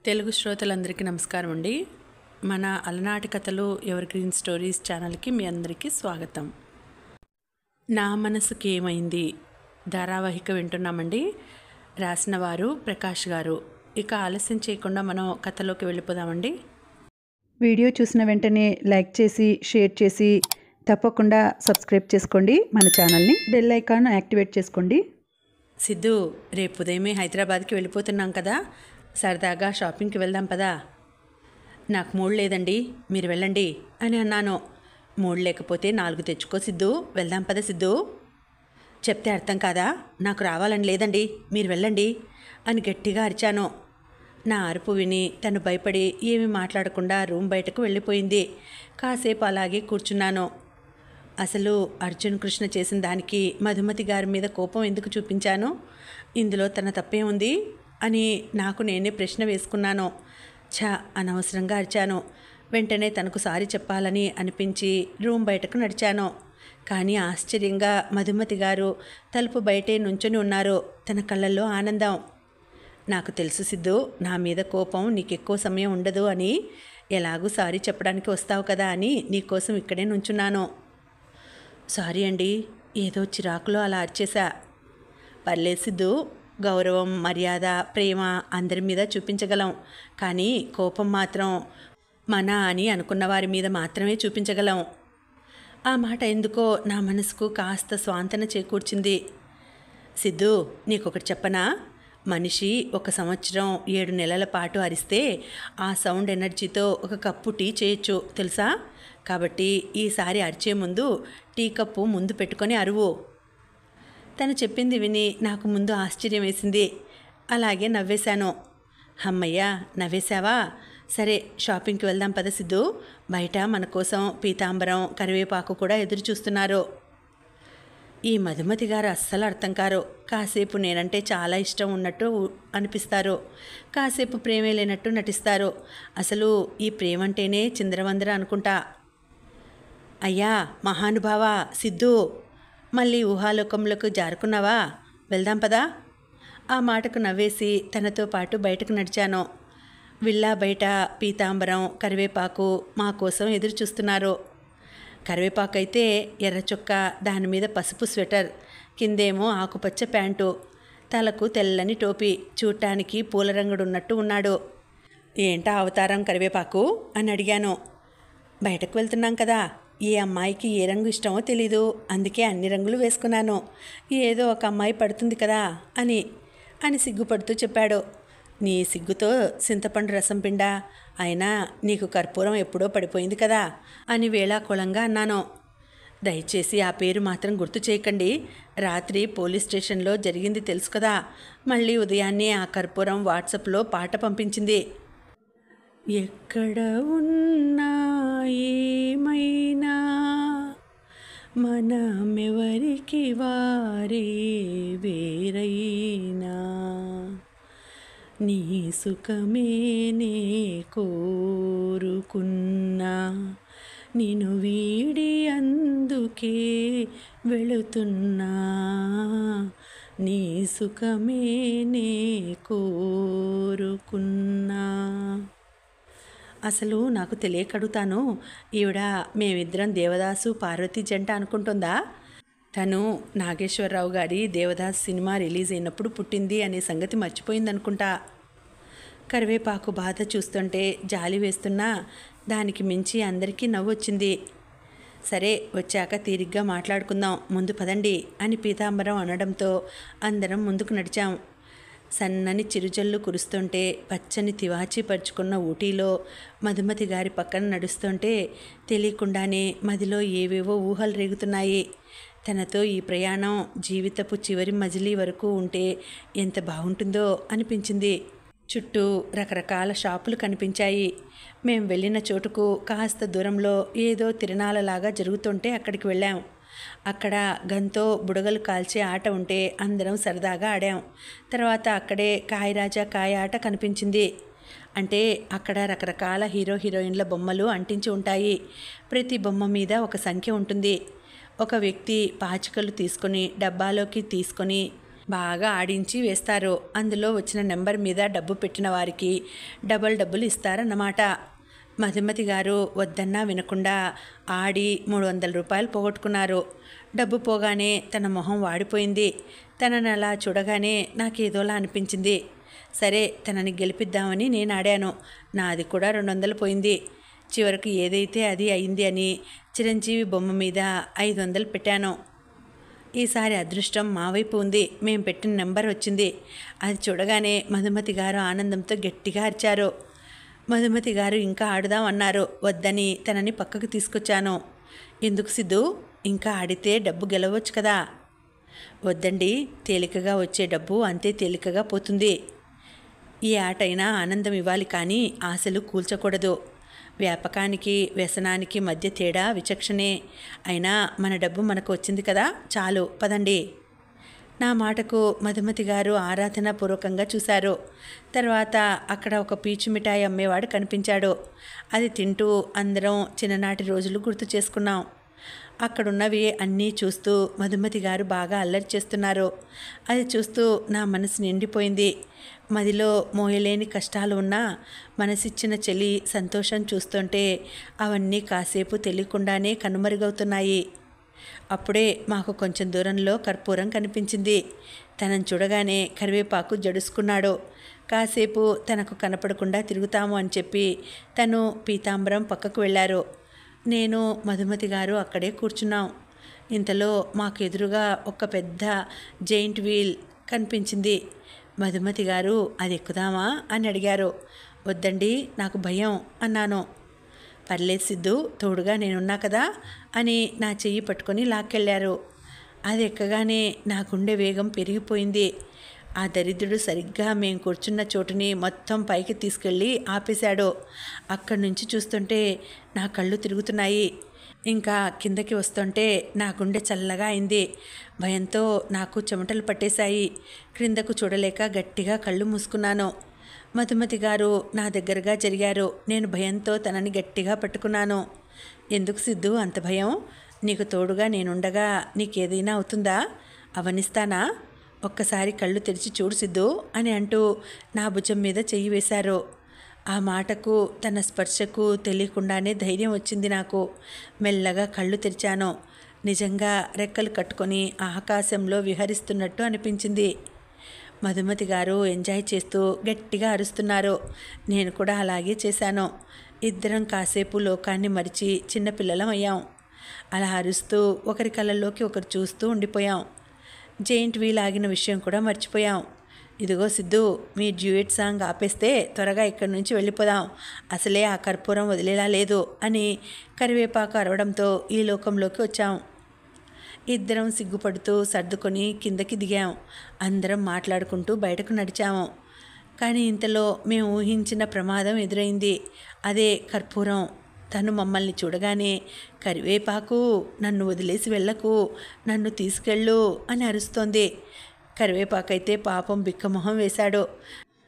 తెలుగు శ్రోతలందరికీ నమస్కారం అండి. మన అలనాటి కథలు ఎవర్ గ్రీన్ స్టోరీస్ ఛానల్కి మీ అందరికీ స్వాగతం. నా మనసుకి ఏమైంది ధారావాహిక వింటున్నామండి. రాసిన వారు ప్రకాష్ గారు. ఇక ఆలస్యం చేయకుండా మనం కథలోకి వెళ్ళిపోదామండి. వీడియో చూసిన వెంటనే లైక్ చేసి షేర్ చేసి తప్పకుండా సబ్స్క్రైబ్ చేసుకోండి. మన ఛానల్ని బెల్ ఐకాన్ యాక్టివేట్ చేసుకోండి. సిద్ధు, రేపు ఉదయమే హైదరాబాద్కి వెళ్ళిపోతున్నాం కదా, సరదాగా షాపింగ్కి వెళ్దాం పదా. నాకు మూడ్ లేదండి, మీరు వెళ్ళండి అని అన్నాను. మూడ్ లేకపోతే 4 తెచ్చుకో సిద్ధు, వెళ్దాం పద సిద్ధు. చెప్తే అర్థం కాదా? నాకు రావాలని లేదండి, మీరు వెళ్ళండి అని గట్టిగా అరిచాను. నా అరుపు విని తను భయపడి ఏమీ మాట్లాడకుండా రూమ్ బయటకు వెళ్ళిపోయింది. కాసేపు అలాగే కూర్చున్నాను. అసలు అర్జున్ కృష్ణ చేసిన దానికి మధుమతి గారి మీద కోపం ఎందుకు చూపించాను? ఇందులో తన తప్పే ఉంది అని నాకు నేనే ప్రశ్న వేసుకున్నాను. అనవసరంగా అరిచాను. వెంటనే తనకు సారీ చెప్పాలని అనిపించి రూమ్ బయటకు నడిచాను. కానీ ఆశ్చర్యంగా మధుమతి గారు తలుపు బయటే నుంచొని ఉన్నారు. తన కళ్ళల్లో ఆనందం. నాకు తెలుసు సిద్ధు, నా మీద కోపం నీకు ఎక్కువ సమయం ఉండదు అని. ఎలాగూ సారీ చెప్పడానికి వస్తావు కదా అని నీకోసం ఇక్కడే నుంచున్నాను. సారీ అండి, ఏదో చిరాకులో అలా అరిచేశా. పర్లేదు సిద్ధు, గౌరవం, మర్యాద, ప్రేమ అందరి మీద చూపించగలం, కానీ కోపం మాత్రం మన అని అనుకున్న వారి మీద మాత్రమే చూపించగలం. ఆ మాట ఎందుకో నా మనసుకు కాస్త స్వాంతన చేకూర్చింది. సిద్ధు, నీకొకటి చెప్పనా? మనిషి 1 సంవత్సరం 7 నెలల పాటు అరిస్తే ఆ సౌండ్ ఎనర్జీతో 1 కప్పు టీ చేయొచ్చు, తెలుసా? కాబట్టి ఈసారి అరిచే ముందు టీ కప్పు ముందు పెట్టుకొని అరువు. తను చెప్పింది విని నాకు ముందు ఆశ్చర్యం వేసింది. అలాగే నవ్వేశాను. అమ్మయ్యా, నవ్వేశావా? సరే, షాపింగ్కి వెళ్దాం పద సిద్ధు. బయట మన కోసం పీతాంబరం, కరివేపాకు కూడా ఎదురు చూస్తున్నారు. ఈ మధుమతి గారు అస్సలు అర్థం కారు. కాసేపు నేనంటే చాలా ఇష్టం ఉన్నట్టు అనిపిస్తారు, కాసేపు ప్రేమే లేనట్టు నటిస్తారు. అసలు ఈ ప్రేమంటేనే చిందరవందర అనుకుంటా. అయ్యా మహానుభావా సిద్ధు, మళ్ళీ ఊహాలోకంలోకి జారుకున్నావా? వెళ్దాం పదా. ఆ మాటకు నవ్వేసి తనతో పాటు బయటకు నడిచాను. విల్లా బయట పీతాంబరం, కరివేపాకు మా కోసం ఎదురు చూస్తున్నారు. కరివేపాకు అయితే ఎర్ర చొక్కా, దాని మీద పసుపు స్వెటర్, కిందేమో ఆకుపచ్చ ప్యాంటు, తలకు తెల్లని టోపీ, చూడటానికి పూల రంగుడున్నట్టు ఉన్నాడు. ఏంటా అవతారం కరివేపాకు అని అడిగాను. బయటకు వెళ్తున్నాం కదా, ఏ అమ్మాయికి ఏ రంగు ఇష్టమో తెలీదు, అందుకే అన్ని రంగులు వేసుకున్నాను. ఏదో ఒక అమ్మాయి పడుతుంది కదా అని సిగ్గుపడుతూ చెప్పాడు. నీ సిగ్గుతో చింతపండు రసం పిండా, అయినా నీకు కర్పూరం ఎప్పుడో పడిపోయింది కదా అని వేళాకోళంగా అన్నాను. దయచేసి ఆ పేరు మాత్రం గుర్తు చేయకండి. రాత్రి పోలీస్ స్టేషన్లో జరిగింది తెలుసు కదా. మళ్ళీ ఉదయాన్నే ఆ కర్పూరం వాట్సాప్లో పాట పంపించింది. ఎక్కడ ఉన్నా ఏమైనా మనమెవరికి వారే వేరైనా, నీ సుఖమే నే కోరుకున్నా, నిన్ను వీడి అందుకే వెళుతున్నా, నీ సుఖమే నే కోరుకున్నా. అసలు నాకు తెలియకడుగుతాను, ఈవిడ మేమిద్దరం దేవదాసు పార్వతి జంట అనుకుంటుందా? తను నాగేశ్వరరావు గారి దేవదాస్ సినిమా రిలీజ్ అయినప్పుడు పుట్టింది అనే సంగతి మర్చిపోయిందనుకుంటా. కరివేపాకు బాధ చూస్తుంటే జాలి వేస్తున్నా దానికి మించి అందరికీ నవ్వొచ్చింది. సరే, వచ్చాక తీరిగ్గా మాట్లాడుకుందాం, ముందు పదండి అని పీతాంబరం అనడంతో అందరం ముందుకు నడిచాం. సన్నని చిరుజల్లు కురుస్తుంటే పచ్చని తివాచీ పరుచుకున్న ఊటీలో మధుమతి గారి పక్కన నడుస్తుంటే తెలియకుండానే మదిలో ఏవేవో ఊహలు రేగుతున్నాయి. తనతో ఈ ప్రయాణం జీవితపు చివరి మజిలీ వరకు ఉంటే ఎంత బాగుంటుందో అనిపించింది. చుట్టూ రకరకాల షాపులు కనిపించాయి. మేం వెళ్ళిన చోటుకు కాస్త దూరంలో ఏదో తిరణాలలాగా జరుగుతుంటే అక్కడికి వెళ్ళాం. అక్కడ గంతో బుడగలు కాల్చే ఆట ఉంటే అందరం సరదాగా ఆడాం. తర్వాత అక్కడే కాయరాజా కాయ ఆట కనిపించింది. అంటే అక్కడ రకరకాల హీరో హీరోయిన్ల బొమ్మలు అంటించి ఉంటాయి. ప్రతి బొమ్మ మీద ఒక సంఖ్య ఉంటుంది. ఒక వ్యక్తి పాచికలు తీసుకొని డబ్బాలోకి తీసుకొని బాగా ఆడించి వేస్తారు. అందులో వచ్చిన నెంబర్ మీద డబ్బు పెట్టిన వారికి డబ్బులు ఇస్తారన్నమాట. మధుమతి గారు వద్దన్నా వినకుండా ఆడి 300 రూపాయలు పోగొట్టుకున్నారు. డబ్బు పోగానే తన మొహం వాడిపోయింది. తనని అలా చూడగానే నాకేదోలా అనిపించింది. సరే, తనని గెలిపిద్దామని నేను ఆడాను. నాది కూడా 200 పోయింది. చివరికి ఏదైతే అది అయింది అని చిరంజీవి బొమ్మ మీద 500 పెట్టాను. ఈసారి అదృష్టం మా వైపు ఉంది. మేం పెట్టిన నెంబర్ వచ్చింది. అది చూడగానే మధుమతి గారు ఆనందంతో గట్టిగా అరిచారు. మధుమతి గారు ఇంకా ఆడుదాం అన్నారు. వద్దని తనని పక్కకు తీసుకొచ్చాను. ఎందుకు సిద్ధు, ఇంకా ఆడితే డబ్బు గెలవచ్చు కదా. వద్దండి, తేలికగా వచ్చే డబ్బు అంతే తేలికగా పోతుంది. ఏ ఆటైనా ఆనందం ఇవ్వాలి కానీ ఆశలు కూల్చకూడదు. వ్యాపకానికి వ్యసనానికి మధ్య తేడా విచక్షణే. అయినా మన డబ్బు మనకు వచ్చింది కదా, చాలు పదండి. నా మాటకు మధుమతి గారు ఆరాధనాపూర్వకంగా చూశారు. తర్వాత అక్కడ ఒక పీచు మిఠాయి అమ్మేవాడు కనిపించాడు. అది తింటూ అందరం చిన్ననాటి రోజులు గుర్తు చేసుకున్నాం. అక్కడున్నవి అన్నీ చూస్తూ మధుమతి గారు బాగా అల్లరి చేస్తున్నారు. అది చూస్తూ నా మనసు నిండిపోయింది. మదిలో మోయలేని కష్టాలు ఉన్నా మనసిచ్చిన చెలి సంతోషం చూస్తుంటే అవన్నీ కాసేపు తెలియకుండానే కనుమరుగవుతున్నాయి. అప్పుడే మాకు కొంచెం దూరంలో కర్పూరం కనిపించింది. తనని చూడగానే కరివేపాకు జడుసుకున్నాడు. కాసేపు తనకు కనపడకుండా తిరుగుతాము అని చెప్పి తను పీతాంబరం పక్కకు వెళ్ళారు. నేను మధుమతి గారు అక్కడే కూర్చున్నాం. ఇంతలో మాకు ఎదురుగా ఒక పెద్ద జెయింట్ వీల్ కనిపించింది. మధుమతి గారు అది ఎక్కుదామా అని అడిగారు. వద్దండి, నాకు భయం అన్నాను. పర్లేదు సిద్ధు, తోడుగా నేనున్నా కదా అని నా చెయ్యి పట్టుకొని లాక్కెళ్ళారు. అది ఎక్కగానే నా గుండె వేగం పెరిగిపోయింది. ఆ దరిద్రుడు సరిగ్గా మేము కూర్చున్న చోటుని మొత్తం పైకి తీసుకెళ్ళి ఆపేశాడు. అక్కడి నుంచి చూస్తుంటే నా కళ్ళు తిరుగుతున్నాయి. ఇంకా కిందకి వస్తుంటే నా గుండె చల్లగా అయింది. భయంతో నాకు చెమటలు పట్టేశాయి. క్రిందకు చూడలేక గట్టిగా కళ్ళు మూసుకున్నాను. మధుమతి గారు నా దగ్గరగా జరిగారు. నేను భయంతో తనని గట్టిగా పట్టుకున్నాను. ఎందుకు సిద్ధు అంత భయం? నీకు తోడుగా నేనుండగా నీకేదైనా అవుతుందా? అవనిస్తానా? ఒక్కసారి కళ్ళు తెరిచి చూడు సిద్ధు అని అంటూ నా భుజం మీద చెయ్యి వేశారు. ఆ మాటకు, తన స్పర్శకు తెలియకుండానే ధైర్యం వచ్చింది నాకు. మెల్లగా కళ్ళు తెరిచాను. నిజంగా రెక్కలు కట్టుకొని ఆకాశంలో విహరిస్తున్నట్టు అనిపించింది. మధుమతి గారు ఎంజాయ్ చేస్తూ గట్టిగా అరుస్తున్నారు. నేను కూడా అలాగే చేశాను. ఇద్దరం కాసేపు లోకాన్ని మరిచి చిన్నపిల్లలం అయ్యాం. అలా అరుస్తూ ఒకరి కళ్ళల్లోకి ఒకరు చూస్తూ ఉండిపోయాం. జెయింట్ వీల్ ఆగిన విషయం కూడా మర్చిపోయాం. ఇదిగో సిద్ధు, మీ డ్యూయట్ సాంగ్ ఆపేస్తే త్వరగా ఇక్కడి నుంచి వెళ్ళిపోదాం. అసలే ఆ కర్పూరం వదిలేలా లేదు అని కరివేపాకు అరవడంతో ఈ లోకంలోకి వచ్చాం. ఇద్దరం సిగ్గుపడుతూ సర్దుకొని కిందకి దిగాం. అందరం మాట్లాడుకుంటూ బయటకు నడిచాము. కానీ ఇంతలో మేము ఊహించిన ప్రమాదం ఎదురైంది. అదే కర్పూరం. తను మమ్మల్ని చూడగానే కరివేపాకు, నన్ను వదిలేసి వెళ్ళకు, నన్ను తీసుకెళ్ళు అని అరుస్తోంది. కరివేపాకైతే పాపం బిక్కమొహం వేశాడు.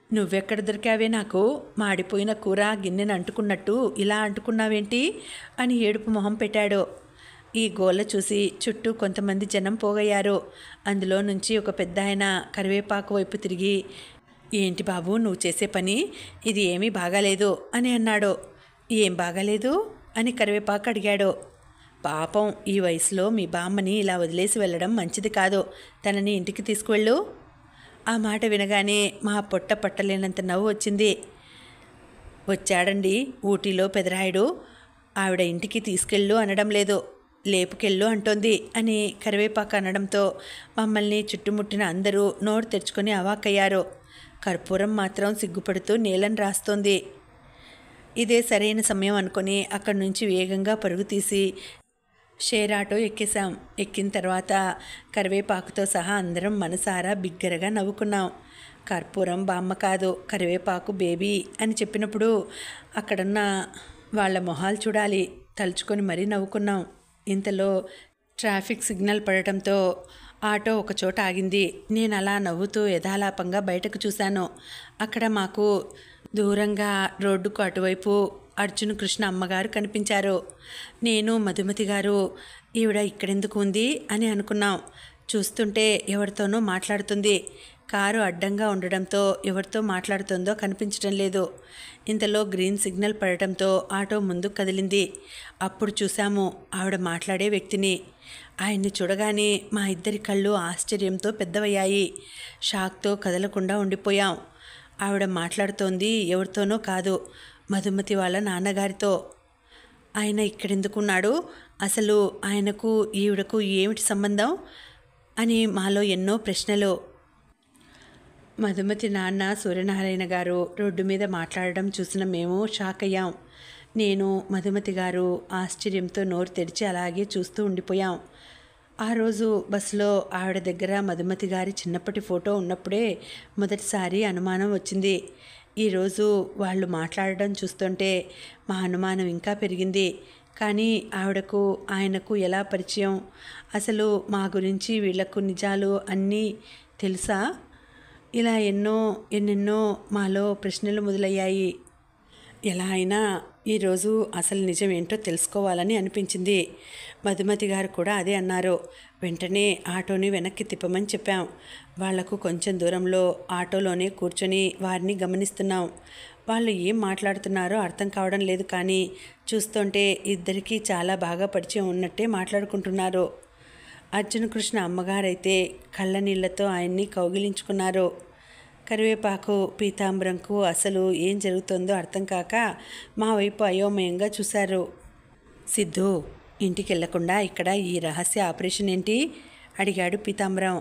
నువ్వెక్కడ దొరికావే నాకు? మాడిపోయిన కూర గిన్నెను అంటుకున్నట్టు ఇలా అంటుకున్నావేంటి అని ఏడుపు మొహం పెట్టాడు. ఈ గోల చూసి చుట్టూ కొంతమంది జనం పోగయ్యారు. అందులో నుంచి ఒక పెద్ద ఆయన కరివేపాకు వైపు తిరిగి, ఏంటి బాబు నువ్వు చేసే పని? ఇది ఏమీ బాగాలేదు అని అన్నాడు. ఏం బాగాలేదు అని కరివేపాకు అడిగాడు. పాపం, ఈ వయసులో మీ బామ్మని ఇలా వదిలేసి వెళ్ళడం మంచిది కాదు. తనని ఇంటికి తీసుకువెళ్ళు. ఆ మాట వినగానే మా పొట్ట పట్టలేనంత నవ్వు వచ్చింది. వచ్చాడండి ఊటీలో పెదరాయుడు, ఆవిడ ఇంటికి తీసుకెళ్ళు అనడం లేదు, లేపుకెళ్ళు అంటోంది అని కరివేపాకు అనడంతో మమ్మల్ని చుట్టుముట్టిన అందరూ నోరు తెరుచుకొని అవాక్కయ్యారు. కర్పూరం మాత్రం సిగ్గుపడుతూ నీళ్ళని రాస్తోంది. ఇదే సరైన సమయం అనుకొని అక్కడి నుంచి వేగంగా పరుగు తీసి షేర్ ఆటో ఎక్కేశాం. ఎక్కిన తర్వాత కరివేపాకుతో సహా అందరం మనసారా బిగ్గరగా నవ్వుకున్నాం. కర్పూరం బామ్మ కాదు, కరివేపాకు బేబీ అని చెప్పినప్పుడు అక్కడున్న వాళ్ళ మొహాలు చూడాలి తలుచుకొని మరీ నవ్వుకున్నాం. ఇంతలో ట్రాఫిక్ సిగ్నల్ పడటంతో ఆటో ఒక చోట ఆగింది. నేను అలా నవ్వుతూ యథాలాపంగా బయటకు చూశాను. అక్కడ మాకు దూరంగా రోడ్డుకు అటువైపు అర్జున్ కృష్ణ అమ్మగారు కనిపించారు. నేను మధుమతి గారు ఈవిడ ఇక్కడెందుకు ఉంది అని అనుకున్నాం. చూస్తుంటే ఎవరితోనో మాట్లాడుతుంది. కారు అడ్డంగా ఉండడంతో ఎవరితో మాట్లాడుతుందో కనిపించడం లేదు. ఇంతలో గ్రీన్ సిగ్నల్ పడటంతో ఆటో ముందుకు కదిలింది. అప్పుడు చూశాము ఆవిడ మాట్లాడే వ్యక్తిని. ఆయన్ని చూడగానే మా ఇద్దరి కళ్ళు ఆశ్చర్యంతో పెద్దవయ్యాయి. షాక్తో కదలకుండా ఉండిపోయాం. ఆవిడ మాట్లాడుతోంది ఎవరితోనో కాదు, మధుమతి వాళ్ళ నాన్నగారితో. ఆయన ఇక్కడెందుకున్నాడు, అసలు ఆయనకు ఈవిడకు ఏమిటి సంబంధం అని మాలో ఎన్నో ప్రశ్నలు. మధుమతి నాన్న సూర్యనారాయణ గారు రోడ్డు మీద మాట్లాడడం చూసిన మేము షాక్ అయ్యాం. నేను, మధుమతి గారు ఆశ్చర్యంతో నోరు తెరిచి అలాగే చూస్తూ ఉండిపోయాం. ఆ రోజు బస్సులో ఆవిడ దగ్గర మధుమతి గారి చిన్నప్పటి ఫోటో ఉన్నప్పుడే మొదటిసారి అనుమానం వచ్చింది. ఈరోజు వాళ్ళు మాట్లాడడం చూస్తుంటే మా అనుమానం ఇంకా పెరిగింది. కానీ ఆవిడకు ఆయనకు ఎలా పరిచయం, అసలు మా గురించి వీళ్లకు నిజాలు అన్నీ తెలుసా? ఇలా ఎన్నెన్నో మాలో ప్రశ్నలు మొదలయ్యాయి. ఎలా అయినా ఈరోజు అసలు నిజం ఏంటో తెలుసుకోవాలని అనిపించింది. మధుమతి గారు కూడా అదే అన్నారు. వెంటనే ఆటోని వెనక్కి తిప్పమని చెప్పాం. వాళ్లకు కొంచెం దూరంలో ఆటోలోనే కూర్చొని వారిని గమనిస్తున్నాం. వాళ్ళు ఏం మాట్లాడుతున్నారో అర్థం కావడం లేదు, కానీ చూస్తుంటే ఇద్దరికీ చాలా బాగా పరిచయం ఉన్నట్టే మాట్లాడుకుంటున్నారు. అర్జునకృష్ణ అమ్మగారైతే కళ్ళ నీళ్లతో ఆయన్ని కౌగిలించుకున్నారు. కరివేపాకు పీతాంబరంకు అసలు ఏం జరుగుతుందో అర్థం కాక మా వైపు అయోమయంగా చూశారు. సిద్ధు, ఇంటికి వెళ్లకుండా ఇక్కడ ఈ రహస్య ఆపరేషన్ ఏంటి అడిగాడు పీతాంబరం.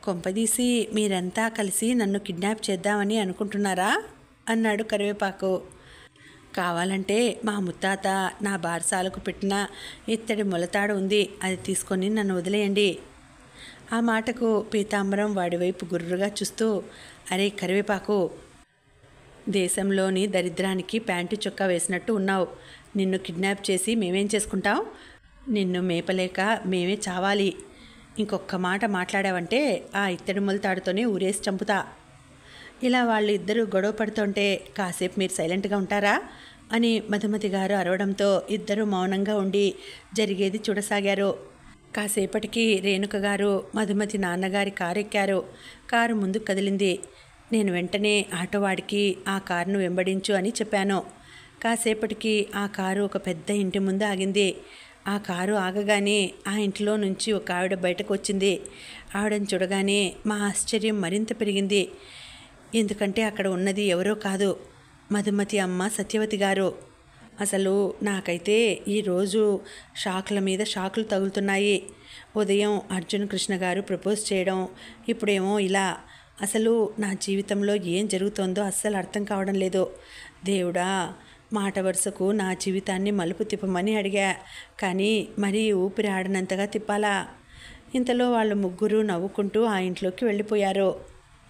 కొంపదీసి మీరంతా కలిసి నన్ను కిడ్నాప్ చేద్దామని అనుకుంటున్నారా అన్నాడు కరివేపాకు. కావాలంటే మా ముత్తాత నా బారసాలకు పెట్టిన ఇత్తడి మొలతాడు ఉంది, అది తీసుకొని నన్ను వదిలేయండి. ఆ మాటకు పీతాంబరం వాడివైపు గుర్రుగా చూస్తూ, అరే కరివేపాకు, దేశంలోని దరిద్రానికి ప్యాంటు చొక్కా వేసినట్టు ఉన్నావు. నిన్ను కిడ్నాప్ చేసి మేమేం చేసుకుంటాం? నిన్ను మేపలేక మేమే చావాలి. ఇంకొక మాట మాట్లాడావంటే ఆ ఇత్తడి మొలతాడుతోనే ఊరేసి చంపుతా. ఇలా వాళ్ళు ఇద్దరు గొడవ పడుతుంటే కాసేపు మీరు సైలెంట్గా ఉంటారా అని మధుమతి గారు అరవడంతో ఇద్దరు మౌనంగా ఉండి జరిగేది చూడసాగారు. కాసేపటికి రేణుక గారు మధుమతి నాన్నగారి కారు ఎక్కారు. కారు ముందుకు కదిలింది. నేను వెంటనే ఆటోవాడికి ఆ కారును వెంబడించు అని చెప్పాను. కాసేపటికి ఆ కారు ఒక పెద్ద ఇంటి ముందు ఆగింది. ఆ కారు ఆగగానే ఆ ఇంట్లో నుంచి ఒక ఆవిడ బయటకు వచ్చింది. ఆవిడని చూడగానే మా ఆశ్చర్యం మరింత పెరిగింది. ఎందుకంటే అక్కడ ఉన్నది ఎవరో కాదు, మధుమతి అమ్మ సత్యవతి గారు. అసలు నాకైతే ఈరోజు షాకుల మీద షాకులు తగులుతున్నాయి. ఉదయం అర్జున్ కృష్ణ గారు ప్రపోజ్ చేయడం, ఇప్పుడేమో ఇలా. అసలు నా జీవితంలో ఏం జరుగుతుందో అస్సలు అర్థం కావడం లేదు. దేవుడా, మాట వరుసకు నా జీవితాన్ని మలుపు తిప్పమని అడిగా, కానీ మరీ ఊపిరి ఆడనంతగా తిప్పాలా? ఇంతలో వాళ్ళు ముగ్గురు నవ్వుకుంటూ ఆ ఇంట్లోకి వెళ్ళిపోయారు.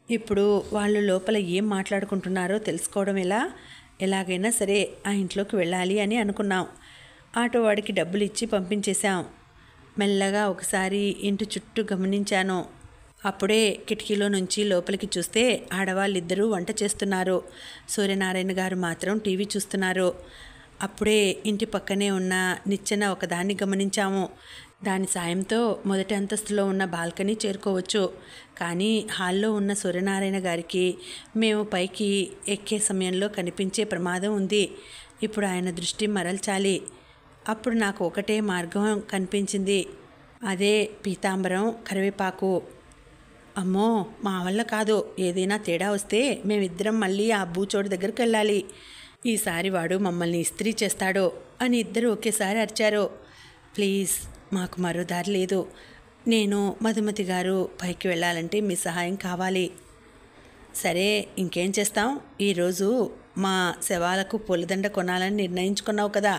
ఇప్పుడు వాళ్ళు లోపల ఏం మాట్లాడుకుంటున్నారో తెలుసుకోవడం ఎలాగైనా సరే ఆ ఇంట్లోకి వెళ్ళాలి అని అనుకున్నాం. ఆటో వాడికి డబ్బులు ఇచ్చి పంపించేశాం. మెల్లగా ఒకసారి ఇంటి చుట్టూ గమనించాను. అప్పుడే కిటికీలో నుంచి లోపలికి చూస్తే ఆడవాళ్ళిద్దరూ వంట చేస్తున్నారు. సూర్యనారాయణ గారు మాత్రం టీవీ చూస్తున్నారు. అప్పుడే ఇంటి పక్కనే ఉన్న నిచ్చెన ఒకదాన్ని గమనించాము. దాని సాయంతో మొదటి అంతస్తులో ఉన్న బాల్కనీ చేరుకోవచ్చు. కానీ హాల్లో ఉన్న సూర్యనారాయణ గారికి మేము పైకి ఎక్కే సమయంలో కనిపించే ప్రమాదం ఉంది. ఇప్పుడు ఆయన దృష్టి మరల్చాలి. అప్పుడు నాకు ఒకటే మార్గం కనిపించింది. అదే పీతాంబరం, కరివేపాకు. అమ్మో, మా వల్ల కాదు. ఏదైనా తేడా వస్తే మేమిద్దరం మళ్ళీ ఆ బూచోడు దగ్గరికి వెళ్ళాలి. ఈసారి వాడు మమ్మల్ని ఇస్త్రీ చేస్తాడు అని ఇద్దరు ఒకేసారి అరిచారు. ప్లీజ్, మాకు మరో దారి లేదు. నేను, మధుమతి గారు పైకి వెళ్ళాలంటే మీ సహాయం కావాలి. సరే, ఇంకేం చేస్తాం? ఈరోజు మా శవాలకు పూలదండ కొనాలని నిర్ణయించుకున్నావు కదా.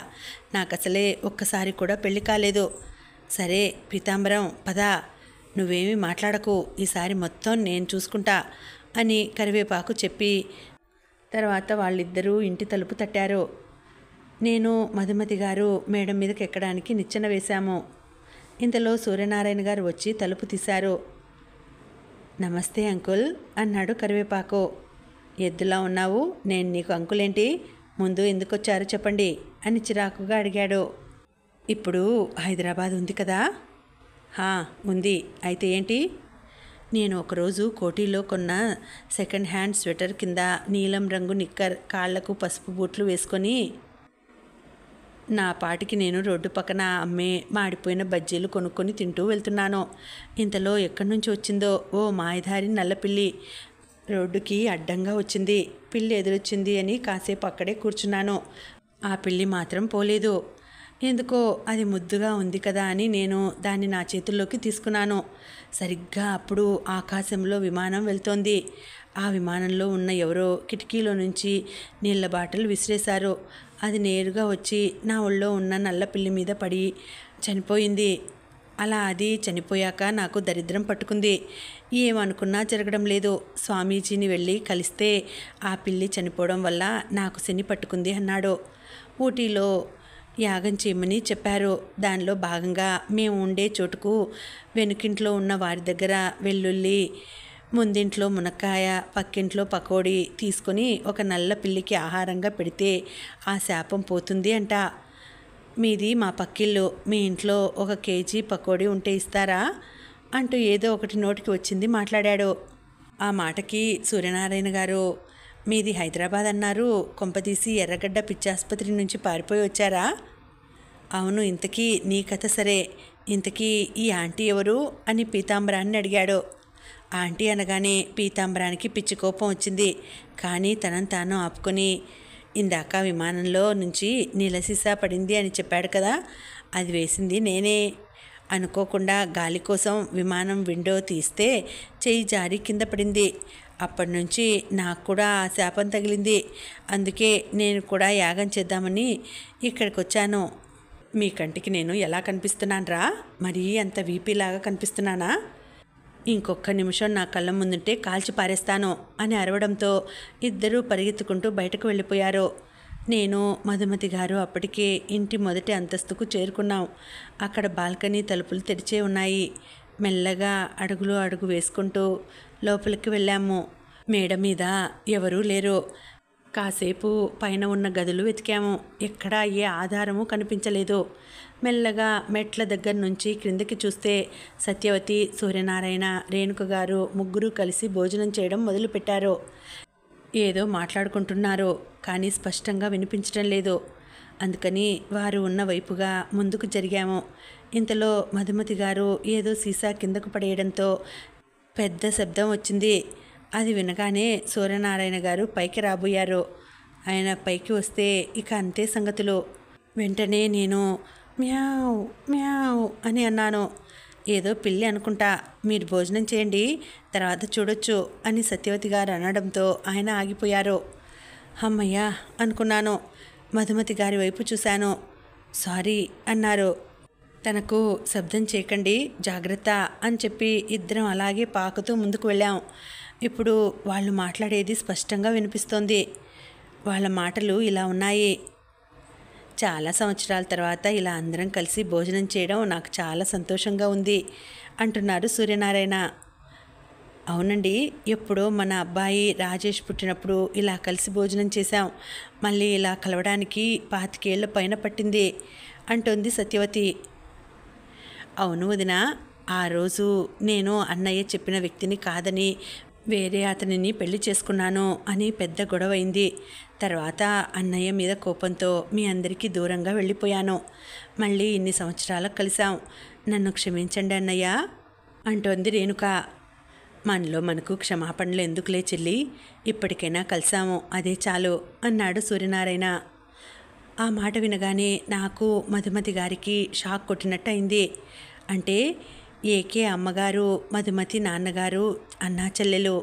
నాకు అసలే ఒక్కసారి కూడా పెళ్లి కాలేదు. సరే పీతాంబరం, పదా, నువ్వేమీ మాట్లాడకు, ఈసారి మొత్తం నేను చూసుకుంటా అని కరివేపాకు చెప్పి తర్వాత వాళ్ళిద్దరూ ఇంటి తలుపు తట్టారు. నేను, మధుమతి గారు మేడ మీదకి ఎక్కడానికి నిచ్చెన వేశాము. ఇంతలో సూర్యనారాయణ గారు వచ్చి తలుపు తీశారు. నమస్తే అంకుల్ అన్నాడు కరివేపాకు. ఎద్దులా ఉన్నావు, నేను నీకు అంకులేంటి? ముందు ఎందుకు వచ్చారో చెప్పండి అని చిరాకుగా అడిగాడు. ఇప్పుడు హైదరాబాద్ ఉంది కదా. హా, ఉంది. అయితే ఏంటి? నేను ఒకరోజు కోటిలో కొన్న సెకండ్ హ్యాండ్ స్వెటర్ కింద నీలం రంగు నిక్కర్, కాళ్లకు పసుపు బూట్లు వేసుకొని నా పాటికి నేను రోడ్డు పక్కన అమ్మే మాడిపోయిన బజ్జీలు కొనుక్కొని తింటూ వెళ్తున్నాను. ఇంతలో ఎక్కడి నుంచి వచ్చిందో ఓ మాయదారి నల్లపిల్లి రోడ్డుకి అడ్డంగా వచ్చింది. పిల్లి ఎదురొచ్చింది అని కాసేపు అక్కడే కూర్చున్నాను. ఆ పిల్లి మాత్రం పోలేదు. ఎందుకో అది ముద్దుగా ఉంది కదా అని నేను దాన్ని నా చేతుల్లోకి తీసుకున్నాను. సరిగ్గా అప్పుడు ఆకాశంలో విమానం వెళ్తోంది. ఆ విమానంలో ఉన్న ఎవరో కిటికీలో నుంచి నీళ్ళ బాటలు విసిరేశారు. అది నేరుగా వచ్చి నా ఒళ్ళో ఉన్న నల్ల పిల్లి మీద పడి చనిపోయింది. అలా అది చనిపోయాక నాకు దరిద్రం పట్టుకుంది. ఏమనుకున్నా జరగడం లేదు. స్వామీజీని వెళ్ళి కలిస్తే ఆ పిల్లి చనిపోవడం వల్ల నాకు శని పట్టుకుంది అన్నాడు. ఊటీలో యాగం చేయమని చెప్పారు. దానిలో భాగంగా మేము ఉండే చోటుకు వెనుకింట్లో ఉన్న వారి దగ్గర వెల్లుల్లి, ముందింట్లో మునక్కాయ, పక్కింట్లో పకోడీ తీసుకొని ఒక నల్ల పిల్లికి ఆహారంగా పెడితే ఆ శాపం పోతుంది అంట. మీది మా పక్కిల్లు, మీ ఇంట్లో 1 కేజీ పకోడీ ఉంటే ఇస్తారా అంటూ ఏదో ఒకటి నోటికి వచ్చింది మాట్లాడాడు. ఆ మాటకి సూర్యనారాయణ గారు, మీది హైదరాబాద్ అన్నారు, కొంపదీసి ఎర్రగడ్డ పిచ్చాసుపత్రి నుంచి పారిపోయి వచ్చారా? అవును, ఇంతకీ నీ కథ సరే. ఇంతకీ ఈ ఆంటీ ఎవరు అని పీతాంబరాన్ని అడిగాడు. ఆంటీ అనగానే పీతాంబరానికి పిచ్చి కోపం వచ్చింది. కానీ తనను తాను ఆపుకొని, ఇందాక విమానంలో నుంచి నీళ్ళ సీసా పడింది అని చెప్పాడు కదా, అది వేసింది నేనే. అనుకోకుండా గాలి కోసం విమానం విండో తీస్తే చెయ్యి జారి కింద పడింది. అప్పటి నుంచి నాకు కూడా ఆ శాపం తగిలింది. అందుకే నేను కూడా యాగం చేద్దామని ఇక్కడికి వచ్చాను. మీ కంటికి నేను ఎలా కనిపిస్తున్నాను రా? మరీ అంత వీపీలాగా కనిపిస్తున్నానా? ఇంకొక నిమిషం నా కళ్ళ ముందుంటే కాల్చి పారేస్తాను అని అరవడంతో ఇద్దరూ పరిగెత్తుకుంటూ బయటకు వెళ్ళిపోయారు. నేను, మధుమతి గారు అప్పటికే ఇంటి మొదటి అంతస్తుకు చేరుకున్నాం. అక్కడ బాల్కనీ తలుపులు తెరిచే ఉన్నాయి. మెల్లగా అడుగు వేసుకుంటూ లోపలికి వెళ్ళాము. మేడ మీద ఎవరూ లేరు. కాసేపు పైన ఉన్న గదులు వెతికాము. ఎక్కడా ఏ ఆధారము కనిపించలేదు. మెల్లగా మెట్ల దగ్గర నుంచి క్రిందకి చూస్తే సత్యవతి, సూర్యనారాయణ, రేణుక గారు ముగ్గురు కలిసి భోజనం చేయడం మొదలుపెట్టారు. ఏదో మాట్లాడుకుంటున్నారు, కానీ స్పష్టంగా వినిపించడం లేదు. అందుకని వారు ఉన్న వైపుగా ముందుకు జరిగాము. ఇంతలో మధుమతి గారు ఏదో సీసా కిందకు పడేయడంతో పెద్ద శబ్దం వచ్చింది. అది వినగానే సూర్యనారాయణ గారు పైకి రాబోయారు. ఆయన పైకి వస్తే ఇక అంతే సంగతులు. వెంటనే నేను మ్యావ్ మ్యావ్ అని అన్నాను. ఏదో పిల్లి అనుకుంటా, మీరు భోజనం చేయండి, తర్వాత చూడొచ్చు అని సత్యవతి గారు అనడంతో ఆయన ఆగిపోయారు. అమ్మయ్యా అనుకున్నాను. మధుమతి గారి వైపు చూశాను. సారీ అన్నారు. తనకు శబ్దం చేయకండి, జాగ్రత్త అని చెప్పి ఇద్దరం అలాగే పాకుతూ ముందుకు వెళ్ళాం. ఇప్పుడు వాళ్ళు మాట్లాడేది స్పష్టంగా వినిపిస్తోంది. వాళ్ళ మాటలు ఇలా ఉన్నాయి. చాలా సంవత్సరాల తర్వాత ఇలా అందరం కలిసి భోజనం చేయడం నాకు చాలా సంతోషంగా ఉంది అంటున్నారు సూర్యనారాయణ. అవునండి, ఎప్పుడో మన అబ్బాయి రాజేష్ పుట్టినప్పుడు ఇలా కలిసి భోజనం చేశాం. మళ్ళీ ఇలా కలవడానికి 25 ఏళ్ల పైన పట్టింది అంటోంది సత్యవతి. అవును వదినా, ఆ రోజు నేను అన్నయ్య చెప్పిన వ్యక్తిని కాదని వేరే అతనిని పెళ్లి చేసుకున్నాను అని పెద్ద గొడవైంది. తర్వాత అన్నయ్య మీద కోపంతో మీ అందరికీ దూరంగా వెళ్ళిపోయాను. మళ్ళీ ఇన్ని సంవత్సరాలకు కలిసాం. నన్ను క్షమించండి అన్నయ్య అంటోంది రేణుక. మనలో మనకు క్షమాపణలు ఎందుకులే చెల్లి, ఇప్పటికైనా కలిసాము, అదే చాలు అన్నాడు సూర్యనారాయణ. ఆ మాట వినగానే నాకు, మధుమతి గారికి షాక్ కొట్టినట్టు అయింది. అంటే ఏకే అమ్మగారు, మధుమతి నాన్నగారు, అన్నా చెల్లెలు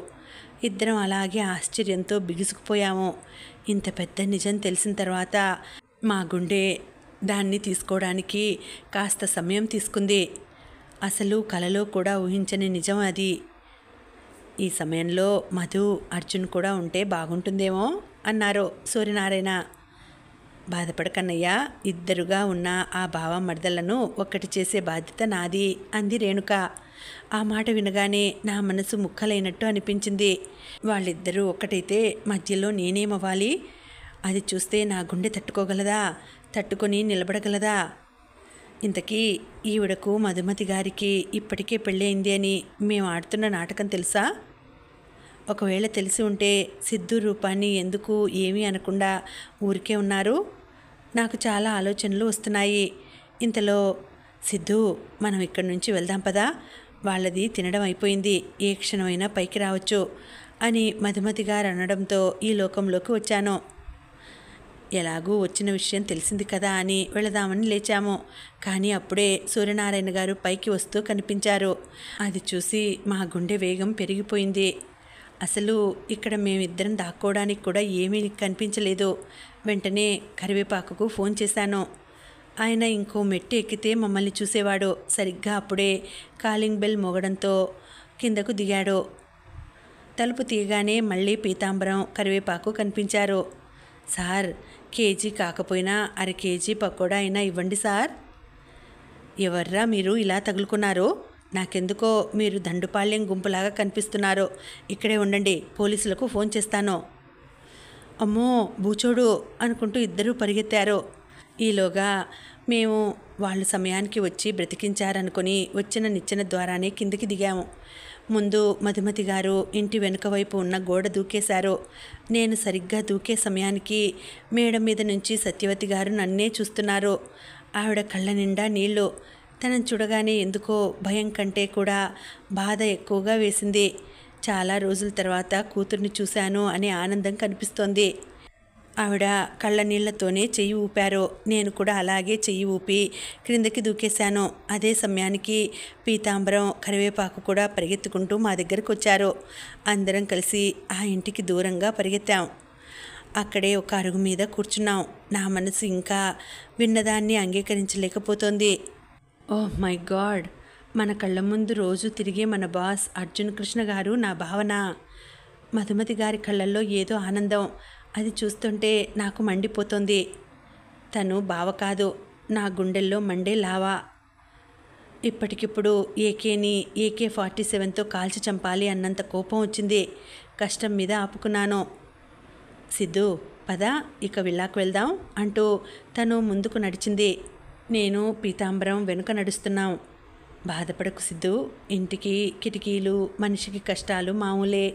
ఇద్దరం అలాగే ఆశ్చర్యంతో బిగుసుకుపోయాము. ఇంత పెద్ద నిజం తెలిసిన తర్వాత మా గుండె దాన్ని తీసుకోవడానికి కాస్త సమయం తీసుకుంది. అసలు కలలో కూడా ఊహించని నిజం అది. ఈ సమయంలో మధు, అర్జున్ కూడా ఉంటే బాగుంటుందేమో అన్నారు సూర్యనారాయణ. బాధపడకన్నయ్యా, ఇద్దరుగా ఉన్న ఆ బావ మర్దలను ఒక్కటి చేసే బాధ్యత నాది అంది రేణుక. ఆ మాట వినగానే నా మనసు ముక్కలైనట్టు అనిపించింది. వాళ్ళిద్దరూ ఒక్కటైతే మధ్యలో నేనేమవ్వాలి? అది చూస్తే నా గుండె తట్టుకోగలదా? తట్టుకొని నిలబడగలదా? ఇంతకీ ఈవిడకు మధుమతి గారికి ఇప్పటికే పెళ్ళయింది అని మేము ఆడుతున్న నాటకం తెలుసా? ఒకవేళ తెలిసి ఉంటే సిద్ధు రూపాన్ని ఎందుకు ఏమీ అనకుండా ఊరికే ఉన్నారు? నాకు చాలా ఆలోచనలు వస్తున్నాయి. ఇంతలో, సిద్ధు, మనం ఇక్కడి నుంచి వెళ్దాం పదా, వాళ్ళది తినడం అయిపోయింది, ఏ క్షణమైనా పైకి రావచ్చు అని మధుమతి గారు అనడంతో ఈ లోకంలోకి వచ్చాను. ఎలాగూ వచ్చిన విషయం తెలిసింది కదా అని వెళదామని లేచాము. కానీ అప్పుడే సూర్యనారాయణ గారు పైకి వస్తూ కనిపించారు. అది చూసి మా గుండె వేగం పెరిగిపోయింది. అసలు ఇక్కడ మేమిద్దరం దాక్కోవడానికి కూడా ఏమీ కనిపించలేదు. వెంటనే కరివేపాకుకు ఫోన్ చేశాను. ఆయన ఇంకో మెట్టు ఎక్కితే మమ్మల్ని చూసేవాడు. సరిగ్గా అప్పుడే కాలింగ్ బెల్ మోగడంతో కిందకు దిగాడు. తలుపు తీయగానే మళ్ళీ పీతాంబరం, కరివేపాకు కనిపించారు. సార్, కేజీ కాకపోయినా అర కేజీ పకోడా అయినా ఇవ్వండి సార్. ఎవర్రా మీరు ఇలా తగులుకున్నారు? నాకెందుకో మీరు దండుపాళ్యం గుంపులాగా కనిపిస్తున్నారు. ఇక్కడే ఉండండి, పోలీసులకు ఫోన్ చేస్తాను. అమ్మో బూచోడు అనుకుంటూ ఇద్దరూ పరిగెత్తారు. ఈలోగా మేము వాళ్ళు సమయానికి వచ్చి బ్రతికించారనుకుని వచ్చిన నిచ్చెన ద్వారానే కిందికి దిగాము. ముందు మధుమతి గారు ఇంటి వెనుక వైపు ఉన్న గోడ దూకేశారు. నేను సరిగ్గా దూకే సమయానికి మేడ మీద నుంచి సత్యవతి గారు నన్నే చూస్తున్నారు. ఆవిడ కళ్ళ నిండా నీళ్లు. తనని చూడగానే ఎందుకో భయం కంటే కూడా బాధ ఎక్కువగా వేసింది. చాలా రోజుల తర్వాత కూతుర్ని చూశాను అనే ఆనందం కనిపిస్తోంది. ఆవిడ కళ్ళ నీళ్లతోనే చెయ్యి ఊపారు. నేను కూడా అలాగే చెయ్యి ఊపి క్రిందకి దూకేశాను. అదే సమయానికి పీతాంబరం, కరివేపాకు కూడా పరిగెత్తుకుంటూ మా దగ్గరకు వచ్చారు. అందరం కలిసి ఆ ఇంటికి దూరంగా పరిగెత్తాం. అక్కడే ఒక అరుగు మీద కూర్చున్నాం. నా మనసు ఇంకా విన్నదాన్ని అంగీకరించలేకపోతోంది. ఓహ్ మై గాడ్, మన కళ్ళ ముందు రోజు తిరిగే మన బాస్ అర్జున్ కృష్ణ గారు నా భావన. మధుమతి గారి కళ్ళల్లో ఏదో ఆనందం. అది చూస్తుంటే నాకు మండిపోతుంది. తను బావ కాదు, నా గుండెల్లో మండే లావా. ఇప్పటికిప్పుడు AK-47తో కాల్చి చంపాలి అన్నంత కోపం వచ్చింది. కష్టం మీద ఆపుకున్నాను. సిద్ధు, పద, ఇక విల్లాకు వెళ్దాం అంటూ తను ముందుకు నడిచింది. నేను పీతాంబరం వెనుక నడుస్తున్నాం. బాధపడకు సిద్ధు, ఇంటికి కిటికీలు, మనిషికి కష్టాలు మామూలే,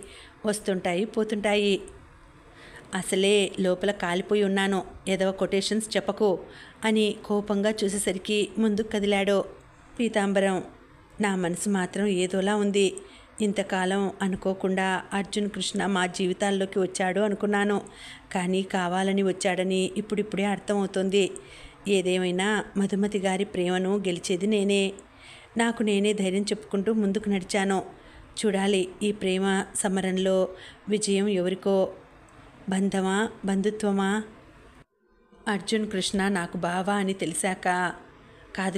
వస్తుంటాయి పోతుంటాయి. అసలే లోపల కాలిపోయి ఉన్నాను, ఏదో కొటేషన్స్ చెప్పకు అని కోపంగా చూసేసరికి ముందుకు కదిలాడు పీతాంబరం. నా మనసు మాత్రం ఏదోలా ఉంది. ఇంతకాలం అనుకోకుండా అర్జున్ కృష్ణ మా జీవితాల్లోకి వచ్చాడు అనుకున్నాను. కానీ కావాలని వచ్చాడని ఇప్పుడిప్పుడే అర్థమవుతోంది. ఏదేమైనా మధుమతి గారి ప్రేమను గెలిచేది నేనే. నాకు నేనే ధైర్యం చెప్పుకుంటూ ముందుకు నడిచాను. చూడాలి ఈ ప్రేమ సమరంలో విజయం ఎవరికో. బంధమా, బంధుత్వమా? అర్జున్ కృష్ణ నాకు బావా అని తెలిసాక,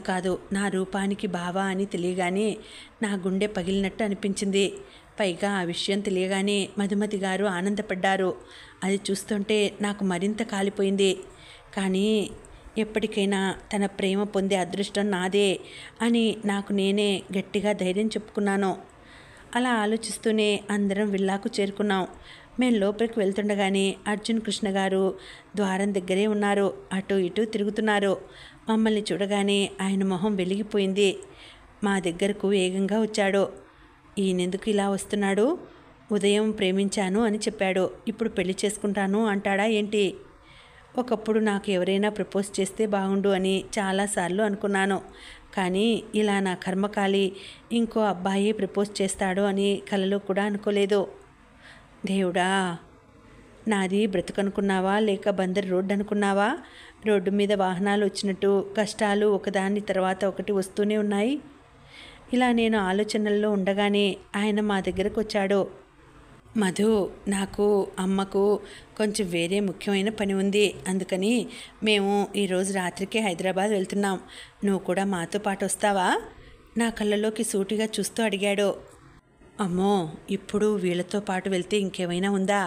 కాదు నా రూపానికి బావా అని తెలియగానే నా గుండె పగిలినట్టు అనిపించింది. పైగా ఆ విషయం తెలియగానే మధుమతి గారు ఆనందపడ్డారు. అది చూస్తుంటే నాకు మరింత కాలిపోయింది. కానీ ఎప్పటికైనా తన ప్రేమ పొందే అదృష్టం నాదే అని నాకు నేనే గట్టిగా ధైర్యం చెప్పుకున్నాను. అలా ఆలోచిస్తూనే అందరం విల్లాకు చేరుకున్నాం. మేము లోపలికి వెళ్తుండగానే అర్జున్ కృష్ణ గారు ద్వారం దగ్గరే ఉన్నారు. అటు ఇటు తిరుగుతున్నారు. మమ్మల్ని చూడగానే ఆయన మొహం వెలిగిపోయింది. మా దగ్గరకు వేగంగా వచ్చాడు. ఈయనెందుకు ఇలా వస్తున్నాడు? ఉదయం ప్రేమించాను అని చెప్పాడు, ఇప్పుడు పెళ్లి చేసుకుంటాను అంటాడా ఏంటి? ఒకప్పుడు నాకు ఎవరైనా ప్రపోజ్ చేస్తే బాగుండు అని చాలాసార్లు అనుకున్నాను. కానీ ఇలా నా కర్మకాలి ఇంకో అబ్బాయి ప్రపోజ్ చేస్తాడు అని కలలో కూడా అనుకోలేదు. దేవుడా, నాది బ్రతుకనుకున్నావా లేక బందరు రోడ్డు అనుకున్నావా? రోడ్డు మీద వాహనాలు వచ్చినట్టు కష్టాలు ఒకదాని తర్వాత ఒకటి వస్తూనే ఉన్నాయి. ఇలా నేను ఆలోచనల్లో ఉండగానే ఆయన మా దగ్గరకు వచ్చాడు. మధు, నాకు అమ్మకు కొంచెం వేరే ముఖ్యమైన పని ఉంది. అందుకని మేము ఈరోజు రాత్రికే హైదరాబాద్ వెళ్తున్నాం. నువ్వు కూడా మాతో పాటు వస్తావా? నా కళ్ళలోకి సూటిగా చూస్తూ అడిగాడు. అమ్మో, ఇప్పుడు వీళ్ళతో పాటు వెళ్తే ఇంకేమైనా ఉందా?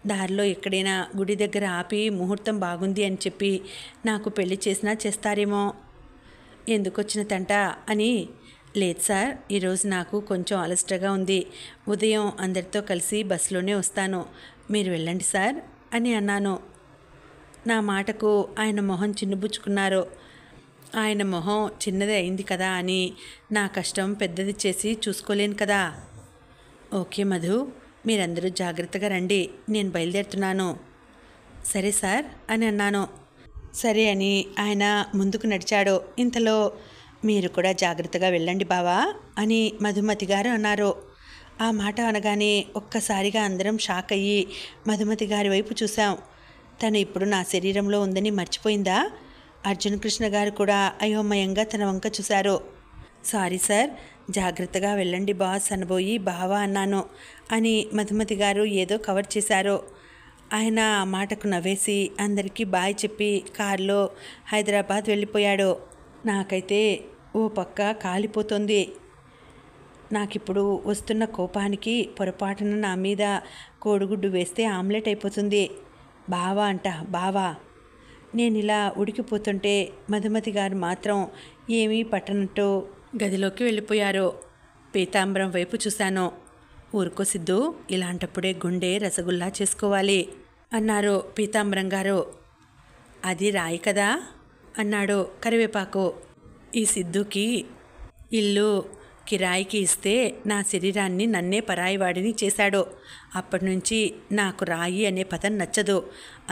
దారిలో ఎక్కడైనా గుడి దగ్గర ఆపి ముహూర్తం బాగుంది అని చెప్పి నాకు పెళ్లి చేసినా చేస్తారేమో. ఎందుకొచ్చిన తంట అని. లేదు సార్, ఈరోజు నాకు కొంచెం అలసటగా ఉంది. ఉదయం అందరితో కలిసి బస్సులోనే వస్తాను, మీరు వెళ్ళండి సార్ అని అన్నాను. నా మాటకు ఆయన మొహం చిన్నుబుచ్చుకున్నారు. ఆయన మొహం చిన్నది అయింది కదా అని నా కష్టం పెద్దది చేసి చూసుకోలేను కదా. ఓకే మధు, మీరందరూ జాగ్రత్తగా రండి, నేను బయలుదేరుతున్నాను. సరే సార్ అని అన్నాను. సరే అని ఆయన ముందుకు నడిచాడు. ఇంతలో మీరు కూడా జాగ్రత్తగా వెళ్ళండి బావా అని మధుమతి గారు అన్నారు. ఆ మాట అనగానే ఒక్కసారిగా అందరం షాక్ అయ్యి మధుమతి గారి వైపు చూసాం. తను ఇప్పుడు నా శరీరంలో ఉందని మర్చిపోయిందా? అర్జున్ కృష్ణ గారు కూడా అయోమయంగా తన వంక చూశారు. సారీ సార్, జాగ్రత్తగా వెళ్ళండి బాస్ అనబోయి బావా అన్నాను అని మధుమతి గారు ఏదో కవర్ చేశారు. ఆయన ఆ మాటకు నవ్వేసి అందరికీ బాయ్ చెప్పి కారులో హైదరాబాద్ వెళ్ళిపోయాడు. నాకైతే ఓ పక్క కాలిపోతుంది. నాకిప్పుడు వస్తున్న కోపానికి పొరపాటున నా మీద కోడిగుడ్డు వేస్తే ఆమ్లెట్ అయిపోతుంది. బావా అంట, బావా. నేను ఇలా ఉడికిపోతుంటే మధుమతి గారు మాత్రం ఏమీ పట్టనట్టు గదిలోకి వెళ్ళిపోయారు. పీతాంబరం వైపు చూశాను. ఊరుకో సిద్ధు, ఇలాంటప్పుడే గుండె రసగుల్లా చేసుకోవాలి అన్నారు పీతాంబరం గారు. అది రాయి కదా అన్నాడు కరివేపాకు. ఈ సిద్ధుకి ఇల్లు కిరాయికి ఇస్తే నా శరీరాన్ని నన్నే పరాయివాడిని చేశాడు. అప్పటి నుంచి నాకు రాయి అనే పదం నచ్చదు.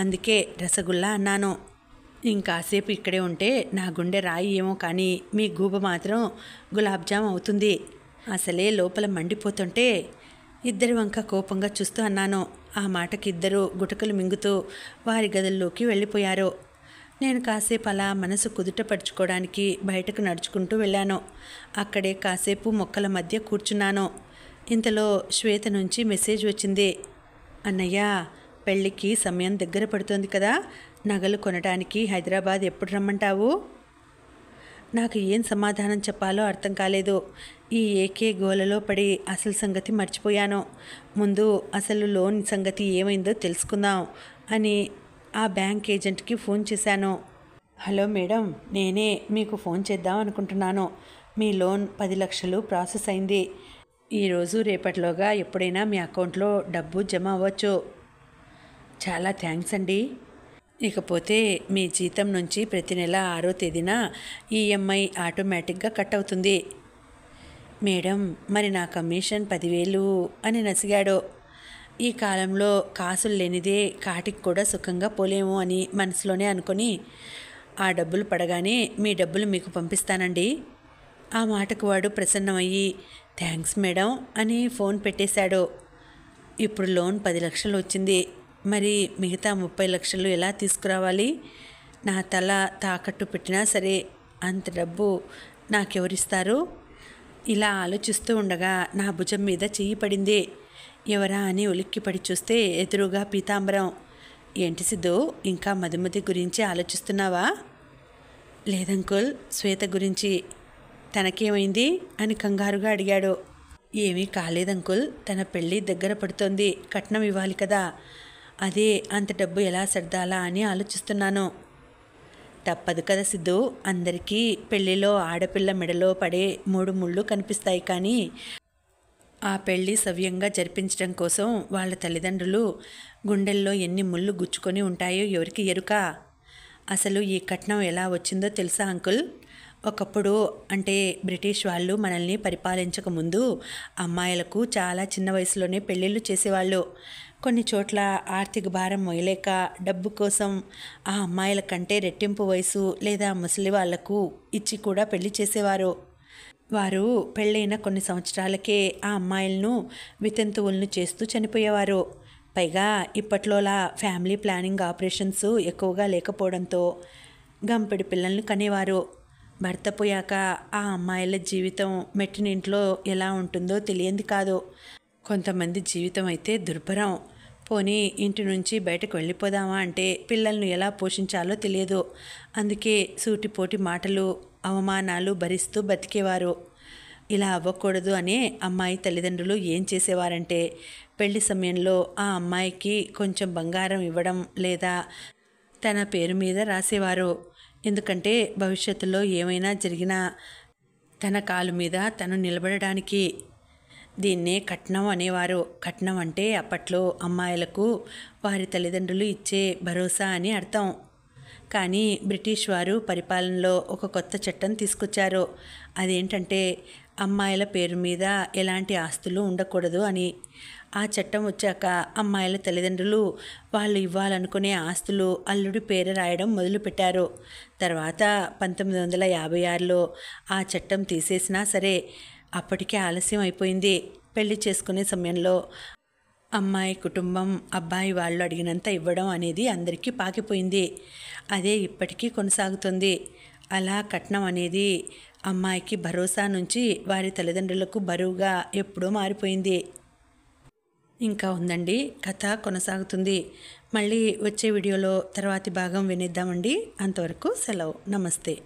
అందుకే రసగుల్లా అన్నాను. ఇంకాసేపు ఇక్కడే ఉంటే నా గుండె రాయి ఏమో కానీ మీ గూబ మాత్రం గులాబ్జామ్ అవుతుంది. అసలే లోపల మండిపోతుంటే ఇద్దరి వంక కోపంగా చూస్తూ అన్నాను. ఆ మాటకి ఇద్దరు గుటకలు మింగుతూ వారి గదుల్లోకి వెళ్ళిపోయారు. నేను కాసేపు అలా మనసు కుదుటపరుచుకోవడానికి బయటకు నడుచుకుంటూ వెళ్ళాను. అక్కడే కాసేపు మొక్కల మధ్య కూర్చున్నాను. ఇంతలో శ్వేత నుంచి మెసేజ్ వచ్చింది. అన్నయ్య, పెళ్ళికి సమయం దగ్గర పడుతోంది కదా, నగలు కొనడానికి హైదరాబాద్ ఎప్పుడు రమ్మంటావు? నాకు ఏం సమాధానం చెప్పాలో అర్థం కాలేదు. ఈ ఏకే గోలలో పడి అసలు సంగతి మర్చిపోయాను. ముందు అసలు లోన్ సంగతి ఏమైందో తెలుసుకుందాం అని ఆ బ్యాంక్ ఏజెంట్కి ఫోన్ చేశాను. హలో మేడం, నేనే మీకు ఫోన్ చేద్దాం అనుకుంటున్నాను. మీ లోన్ 10 లక్షలు ప్రాసెస్ అయింది. ఈరోజు రేపటిలోగా ఎప్పుడైనా మీ అకౌంట్లో డబ్బు జమ అవ్వచ్చు. చాలా థ్యాంక్స్ అండి. ఇకపోతే మీ జీతం నుంచి ప్రతి నెల 6వ తేదీన ఈఎంఐ ఆటోమేటిక్గా కట్ అవుతుంది. మేడం, మరి నా కమిషన్ 10,000 అని నసిగాడు. ఈ కాలంలో కాసులు లేనిదే కాటికి కూడా సుఖంగా పోలేము అని మనసులోనే అనుకొని, ఆ డబ్బులు పడగానే మీ డబ్బులు మీకు పంపిస్తానండి. ఆ మాటకు వాడు ప్రసన్నమయ్యి థ్యాంక్స్ మేడం అని ఫోన్ పెట్టేశాడు. ఇప్పుడు లోన్ 10 లక్షలు వచ్చింది. మరి మిగతా 30 లక్షలు ఎలా తీసుకురావాలి? నా తల తాకట్టు పెట్టినా సరే అంత డబ్బు నాకెవరిస్తారు? ఇలా ఆలోచిస్తూ ఉండగా నా భుజం మీద చెయ్యి పడింది. ఎవరా అని ఉలిక్కిపడి చూస్తే ఎదురుగా పీతాంబరం. ఏంటి సిద్ధు, ఇంకా మధుమతి గురించి ఆలోచిస్తున్నావా? లేదంకుల్, శ్వేత గురించి. తనకేమైంది అని కంగారుగా అడిగాడు. ఏమీ కాలేదంకుల్, తన పెళ్ళి దగ్గర పడుతోంది, కట్నం ఇవ్వాలి కదా, అదే అంత డబ్బు ఎలా సర్దాలా అని ఆలోచిస్తున్నాను. తప్పదు కదా సిద్ధు, అందరికీ పెళ్లిలో ఆడపిల్ల మెడలో పడే 3 ముళ్ళు కనిపిస్తాయి. కానీ ఆ పెళ్ళి సవ్యంగా జరిపించడం కోసం వాళ్ళ తల్లిదండ్రులు గుండెల్లో ఎన్ని ముళ్ళు గుచ్చుకొని ఉంటాయో ఎవరికి ఎరుక? అసలు ఈ కట్నం ఎలా వచ్చిందో తెలుసా అంకుల్? ఒకప్పుడు, అంటే బ్రిటిష్ వాళ్ళు మనల్ని పరిపాలించకముందు అమ్మాయిలకు చాలా చిన్న వయసులోనే పెళ్ళిళ్ళు చేసేవాళ్ళు. కొన్ని చోట్ల ఆర్థిక భారం మోయలేక డబ్బు కోసం ఆ అమ్మాయిల కంటే రెట్టింపు వయసు లేదా ముసలి వాళ్లకు ఇచ్చి కూడా పెళ్లి చేసేవారు. వారు పెళ్ళైన కొన్ని సంవత్సరాలకే ఆ అమ్మాయిలను వితంతువులను చేస్తూ చనిపోయేవారు. పైగా ఇప్పట్లోలా ఫ్యామిలీ ప్లానింగ్ ఆపరేషన్స్ ఎక్కువగా లేకపోవడంతో గంపెడి పిల్లల్ని కనేవారు. భర్త పోయాక ఆ అమ్మాయిల జీవితం మెట్టినింట్లో ఎలా ఉంటుందో తెలియంది కాదు. కొంతమంది జీవితం అయితే దుర్భరం. పోనీ ఇంటి నుంచి బయటకు వెళ్ళిపోదామా అంటే పిల్లలను ఎలా పోషించాలో తెలియదు. అందుకే సూటిపోటి మాటలు, అవమానాలు భరిస్తూ బతికేవారు. ఇలా అవ్వకూడదు అనే అమ్మాయి తల్లిదండ్రులు ఏం చేసేవారంటే, పెళ్లి సమయంలో ఆ అమ్మాయికి కొంచెం బంగారం ఇవ్వడం లేదా తన పేరు మీద రాసేవారు. ఎందుకంటే భవిష్యత్తులో ఏమైనా జరిగినా తన కాలు మీద తను నిలబడడానికి. దీన్నే కట్నం అనేవారు. కట్నం అంటే అప్పట్లో అమ్మాయిలకు వారి తల్లిదండ్రులు ఇచ్చే భరోసా అని అర్థం. కానీ బ్రిటిష్ వారు పరిపాలనలో ఒక కొత్త చట్టం తీసుకొచ్చారు. అదేంటంటే అమ్మాయిల పేరు మీద ఎలాంటి ఆస్తులు ఉండకూడదు అని. ఆ చట్టం వచ్చాక అమ్మాయిల తల్లిదండ్రులు వాళ్ళు ఇవ్వాలనుకునే ఆస్తులు అల్లుడి పేరు రాయడం మొదలుపెట్టారు. తర్వాత 1956లో ఆ చట్టం తీసేసినా సరే అప్పటికే ఆలస్యం అయిపోయింది. పెళ్లి చేసుకునే సమయంలో అమ్మాయి కుటుంబం అబ్బాయి వాళ్ళు అడిగినంత ఇవ్వడం అనేది అందరికీ పాకిపోయింది. అదే ఇప్పటికీ కొనసాగుతుంది. అలా కట్నం అనేది అమ్మాయికి భరోసా నుంచి వారి తల్లిదండ్రులకు బరువుగా ఎప్పుడూ మారిపోయింది. ఇంకా ఉందండి, కథ కొనసాగుతుంది. మళ్ళీ వచ్చే వీడియోలో తర్వాతి భాగం వినేద్దామండి. అంతవరకు సెలవు. నమస్తే.